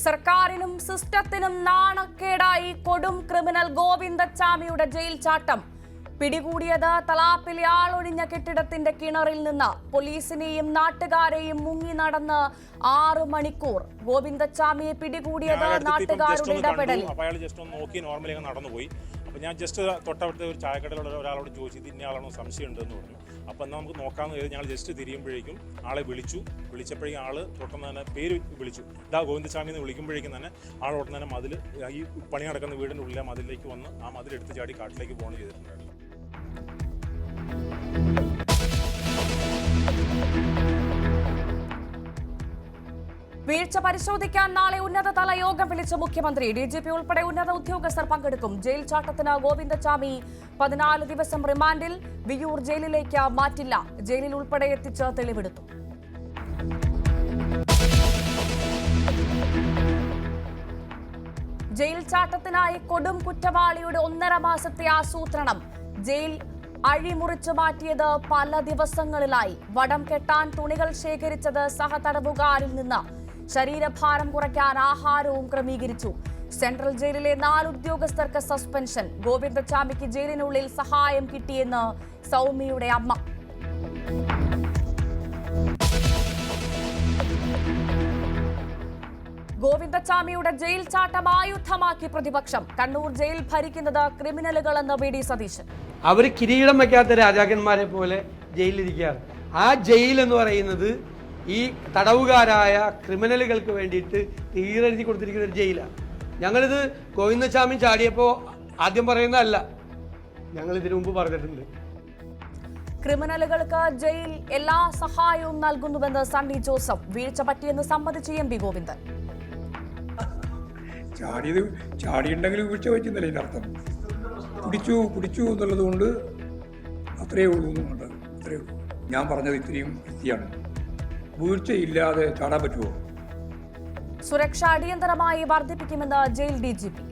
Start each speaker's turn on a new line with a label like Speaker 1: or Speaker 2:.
Speaker 1: സർക്കാരിനും സിസ്റ്റത്തിനും നാണക്കേടായി കൊടും criminal ഗോവിന്ദച്ചാമിയുടെ jail ചാട്ടം. പിടികൂടിയത് തലാപ്പിലെ ആളൊഴിഞ്ഞ കെട്ടിടത്തിന്റെ കിണറിൽ നിന്ന്. പോലീസിനെയും നാട്ടുകാരെയും മുങ്ങി നടന്ന് 6 മണിക്കൂർ. ഗോവിന്ദച്ചാമിയെ പിടികൂടിയത് നാട്ടുകാരുടെ ഇടപെടൽ.
Speaker 2: അയാൾ ജസ്റ്റ് ഒന്ന് നോക്കി നോർമലി നടന്നുപോയി. അപ്പോൾ ഞാൻ ജസ്റ്റ് തൊട്ടടുത്ത ഒരു ചായക്കടയിലുള്ള ഒരാളോട് ചോദിച്ചു, ഇന്ന ആളാണോ സംശയം ഉണ്ടെന്ന് പറഞ്ഞു. അപ്പോൾ എന്നാൽ നമുക്ക് നോക്കാമെന്ന് കരുതി ഞങ്ങൾ ജസ്റ്റ് തിരിയുമ്പോഴേക്കും ആളെ വിളിച്ചപ്പോഴേക്കും ആൾ തൊട്ടെന്ന് തന്നെ പേര് വിളിച്ചു. ഇതാ ഗോവിന്ദസ്വാമി എന്ന് വിളിക്കുമ്പോഴേക്കും തന്നെ ആൾ ഉടനെ തന്നെ മതിൽ, ഈ പണി നടക്കുന്ന വീടിൻ്റെ ഉള്ളിലെ മതിലേക്ക് വന്ന് ആ മതിലെടുത്ത് ചാടി കാട്ടിലേക്ക് പോകണം ചെയ്തിട്ടുണ്ടായിരുന്നു.
Speaker 1: വീഴ്ച പരിശോധിക്കാൻ നാളെ ഉന്നതതല യോഗം വിളിച്ച മുഖ്യമന്ത്രി. ഡിജിപി ഉൾപ്പെടെ ഉന്നത ഉദ്യോഗസ്ഥർ പങ്കെടുക്കും. ജയിൽ ചാട്ടത്തിന് ഗോവിന്ദച്ചാമി 14 ദിവസം റിമാൻഡിൽ. വിയൂർ ജയിലിലേക്ക് മാറ്റില്ല. ജയിലിൽ ഉൾപ്പെടെ എത്തിച്ച് തെളിവെടുത്തു. ജയിൽ ചാട്ടത്തിനായി കൊടും കുറ്റവാളിയുടെ 1.5 മാസത്തെ ആസൂത്രണം. ജയിൽ അഴിമുറിച്ചു മാറ്റിയത് പല ദിവസങ്ങളിലായി. വടം കെട്ടാൻ തുണികൾ ശേഖരിച്ചത് സഹതടവുകാരിൽ നിന്ന്. ശരീരഭാരം കുറയ്ക്കാൻ ആഹാരവും ക്രമീകരിച്ചു. സെൻട്രൽ ജയിലിലെ 4 ഉദ്യോഗസ്ഥർക്ക് സസ്പെൻഷൻ. ഗോവിന്ദച്ചാമിക്ക് ജയിലിനുള്ളിൽ സഹായം കിട്ടിയെന്ന് സൗമ്യയുടെ അമ്മ. ഗോവിന്ദച്ചാമിയുടെ ജയിൽ ചാട്ടം ആയുധമാക്കി പ്രതിപക്ഷം. കണ്ണൂർ ജയിൽ ഭരിക്കുന്നത് ക്രിമിനലുകളെന്ന് വി.ഡി. സതീശൻ.
Speaker 3: അവർ കിരീടം വയ്ക്കാത്ത രാജാക്കന്മാരെ പോലെ ജയിലിരിക്കുകയാണ്. ആ ജയിൽ എന്ന് പറയുന്നത് ഈ തടവുകാരായ ക്രിമിനലുകൾക്ക് വേണ്ടിയിട്ട് തീരെഴുതി കൊടുത്തിരിക്കുന്ന ഒരു ജയിലാണ്. ഞങ്ങളിത് ഗോവിന്ദസ്വാമി ചാടിയപ്പോൾ ആദ്യം പറയുന്നതല്ല, ഞങ്ങൾ ഇതിനു മുമ്പ് പറഞ്ഞിട്ടുണ്ട്.
Speaker 1: ക്രിമിനലുകൾക്ക് ജയിൽ എല്ലാ സഹായവും നൽകുന്നുവെന്ന് സണ്ണി ജോസഫ്. വീഴ്ച പറ്റിയെന്ന് സമ്മതിച്ച് എം.പി. ഗോവിന്ദൻ.
Speaker 4: ചാടിയുണ്ടെങ്കിൽ വീഴ്ച പറ്റുന്നില്ല. ഇതിൻ്റെ അർത്ഥം പിടിച്ചു എന്നുള്ളത് കൊണ്ട് അത്രയേ ഉള്ളൂ എന്നുണ്ട്. അത്രയേ ഉള്ളൂ. ഞാൻ പറഞ്ഞത് ഇത്രയും വൃത്തിയാണ്. വീഴ്ചയില്ലാതെ ചാടാൻ പറ്റുമോ?
Speaker 1: സുരക്ഷ അടിയന്തരമായി വർദ്ധിപ്പിക്കുമെന്ന് ജയിൽ ഡിജിപി.